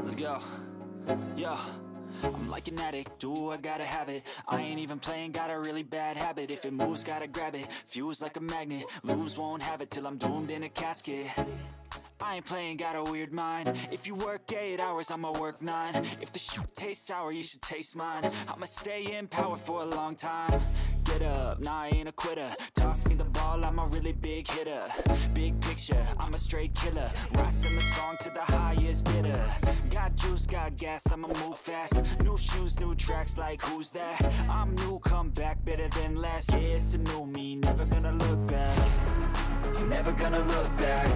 Let's go. Yo, I'm like an addict, do I gotta have it. I ain't even playing, got a really bad habit. If it moves, gotta grab it, fuse like a magnet. Lose, won't have it till I'm doomed in a casket. I ain't playing, got a weird mind. If you work 8 hours, I'ma work 9. If the shit tastes sour, you should taste mine. I'ma stay in power for a long time. Get up, nah, I ain't a quitter. Toss me the ball, I'm a really big hitter. Big picture, I'm a straight killer. Rising the song to the highest bidder. Got juice, got gas, I'ma move fast. New shoes, new tracks, like who's that? I'm new, come back, better than last. Yeah, it's a new me, never gonna look back. I'm never gonna look back.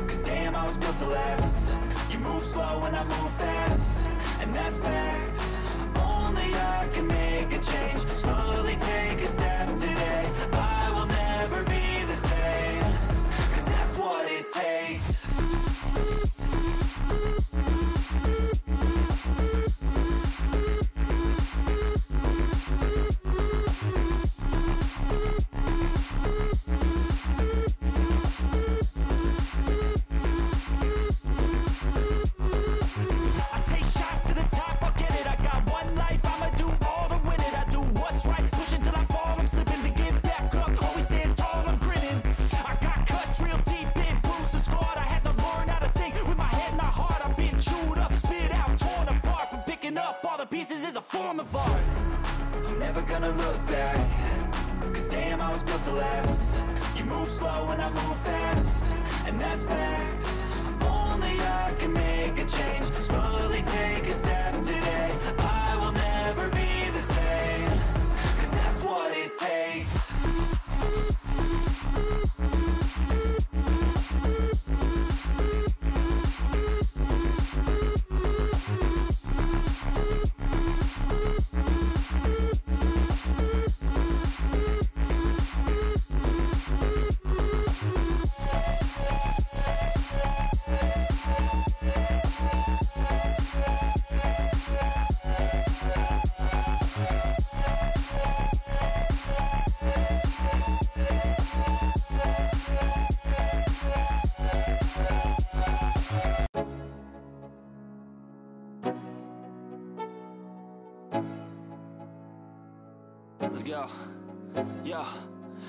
Cause damn, I was built to last. You move slow and I move fast, and that's facts. Only I can make a change. Slowly take a step today. I will never be the same. Cause that's what it takes. I'm never gonna look back. Cause damn, I was built to last. You move slow and I move fast, and that's facts. Only I can make a change. Slowly take a step today. I will never be the same. Cause that's what it takes. Let's go. Yo,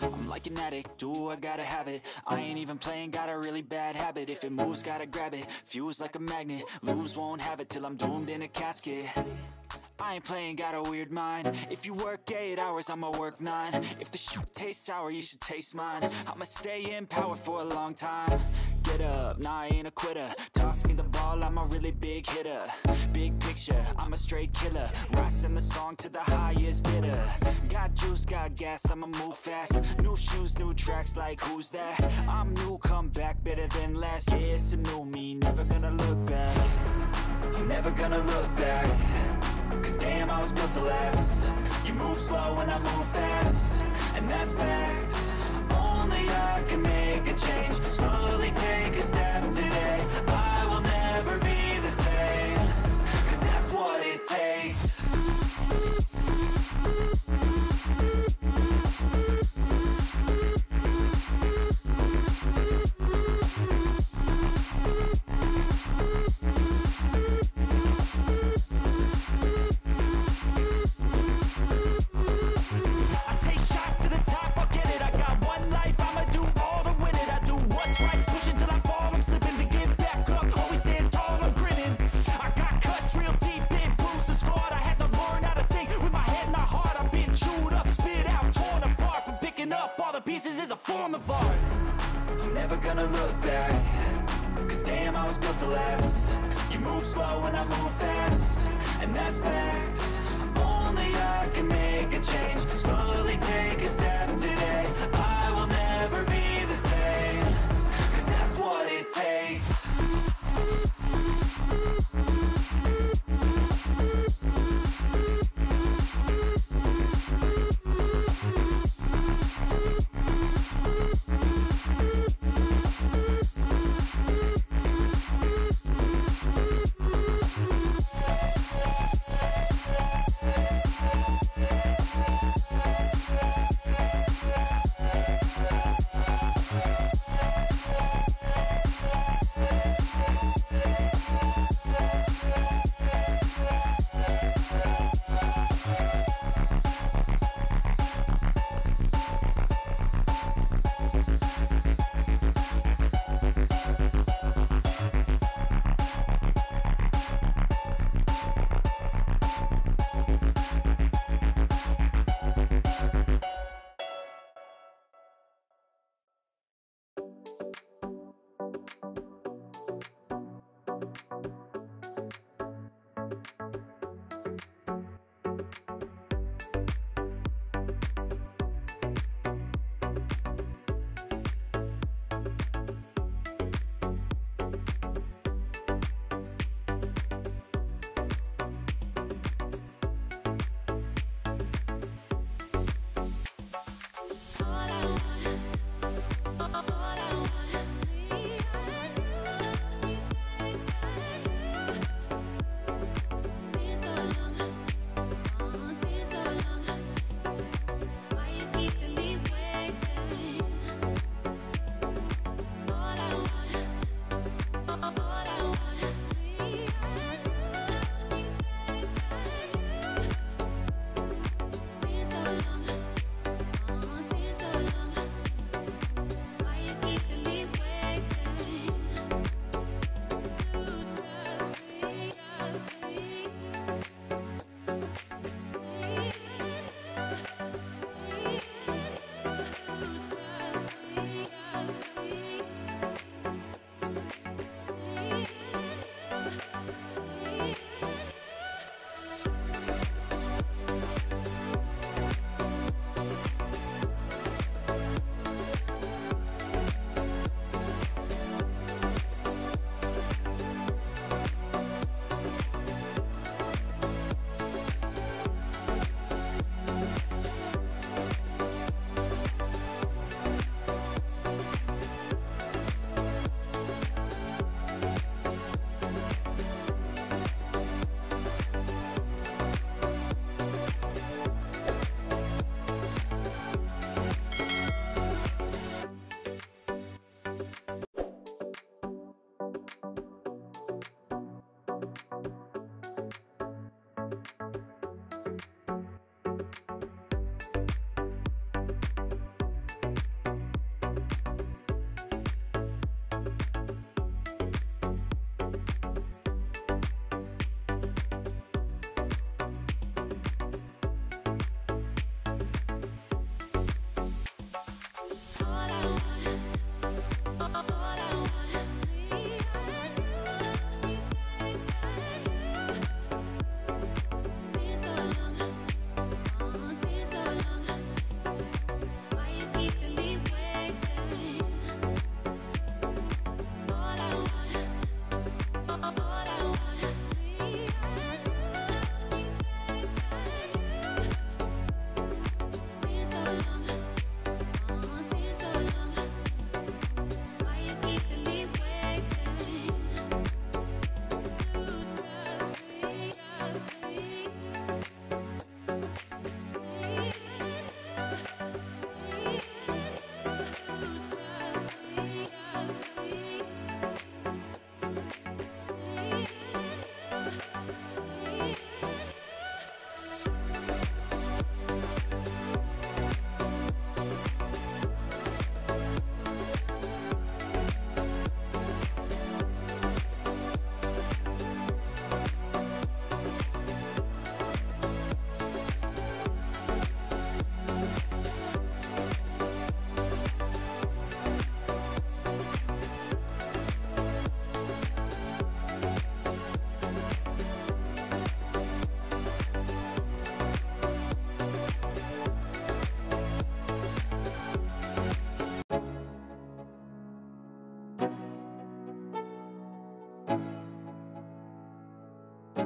I'm like an addict, do I gotta have it. I ain't even playing, got a really bad habit. If it moves, gotta grab it, fuse like a magnet. Lose, won't have it till I'm doomed in a casket. I ain't playing, got a weird mind. If you work 8 hours, I'ma work 9. If the shit tastes sour, you should taste mine. I'ma stay in power for a long time. Get up, nah, I ain't a quitter. Toss me the ball, I'm a really big hitter. Big picture, I'm a straight killer. Rising the song to the highest bidder. Got juice, got gas, I'ma move fast. New shoes, new tracks, like who's that? I'm new, come back, better than last. Yeah, it's a new me, never gonna look back. I'm never gonna look back. Cause damn, I was built to last. You move slow and I move fast, and that's facts. Only I can make a change. Slowly take a step today. I will never be the same. Cause that's what it takes. I'm never gonna look back. Cause damn, I was built to last. You move slow and I move fast, and that's facts. Only I can make a change. Slowly take a step today. I will never be the same. Cause that's what it takes.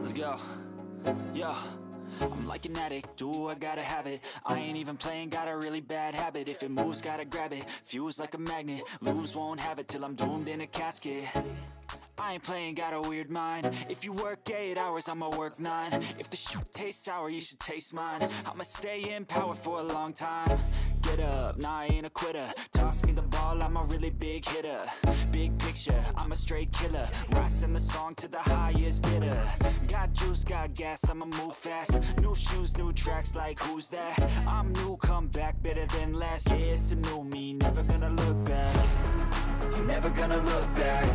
Let's go. Yo, I'm like an addict, do I gotta have it. I ain't even playing, got a really bad habit. If it moves, gotta grab it, fuse like a magnet. Lose, won't have it till I'm doomed in a casket. I ain't playing, got a weird mind. If you work 8 hours, I'ma work 9. If the shit tastes sour, you should taste mine. I'ma stay in power for a long time. Get up, nah, I ain't a quitter. Toss me the ball, I'm a really big hitter. Big picture, I'm a straight killer. Rising the song to the highest bidder. Got juice, got gas, I'ma move fast. New shoes, new tracks, like who's that? I'm new, come back, better than last. Yeah, it's a new me, never gonna look back. I'm never gonna look back.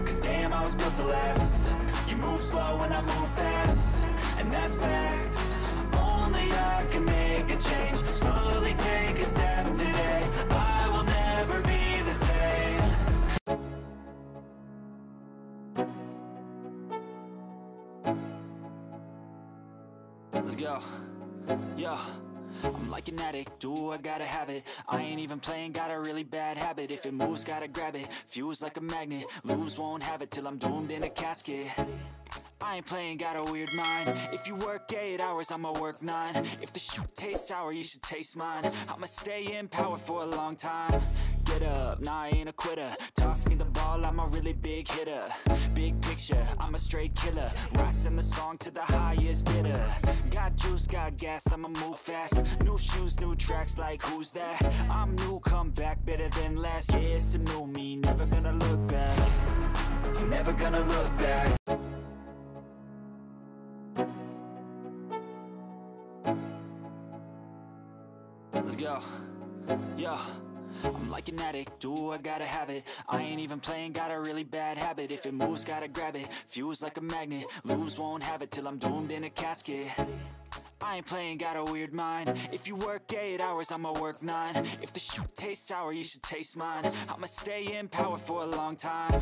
Cause damn, I was built to last. You move slow and I move fast, and that's facts. Only I can make a change. Slowly take a step today. I will never be the same. Let's go. Yo, I'm like an addict, do I gotta have it. I ain't even playing, got a really bad habit. If it moves, gotta grab it, fuse like a magnet. Lose, won't have it till I'm doomed in a casket. I ain't playing, got a weird mind. If you work 8 hours, I'ma work 9. If the shit tastes sour, you should taste mine. I'ma stay in power for a long time. Get up, nah, I ain't a quitter. Toss me the ball, I'm a really big hitter. Big picture, I'm a straight killer. Rising the song to the highest bidder. Got juice, got gas, I'ma move fast. New shoes, new tracks, like who's that? I'm new, come back, better than last. Yeah, it's a new me, never gonna look back. I'm never gonna look back. Let's go. Yo, I'm like an addict, do I gotta have it. I ain't even playing, got a really bad habit. If it moves, gotta grab it, fuse like a magnet. Lose, won't have it till I'm doomed in a casket. I ain't playing, got a weird mind. If you work 8 hours, I'ma work 9. If the shit tastes sour, you should taste mine. I'ma stay in power for a long time.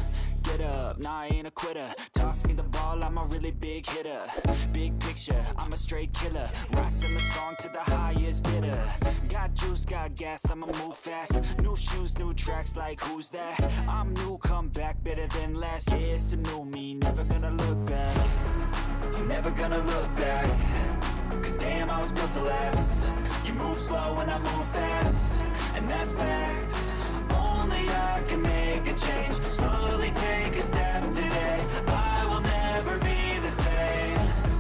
Get up, nah, I ain't a quitter. Toss me the ball, I'm a really big hitter. Big picture, I'm a straight killer. Rising the song to the highest bidder. Got juice, got gas, I'ma move fast. New shoes, new tracks, like who's that? I'm new, come back, better than last. Yeah, it's a new me, never gonna look back. I'm never gonna look back. Cause damn, I was built to last. You move slow and I move fast, and that's facts. Only I can make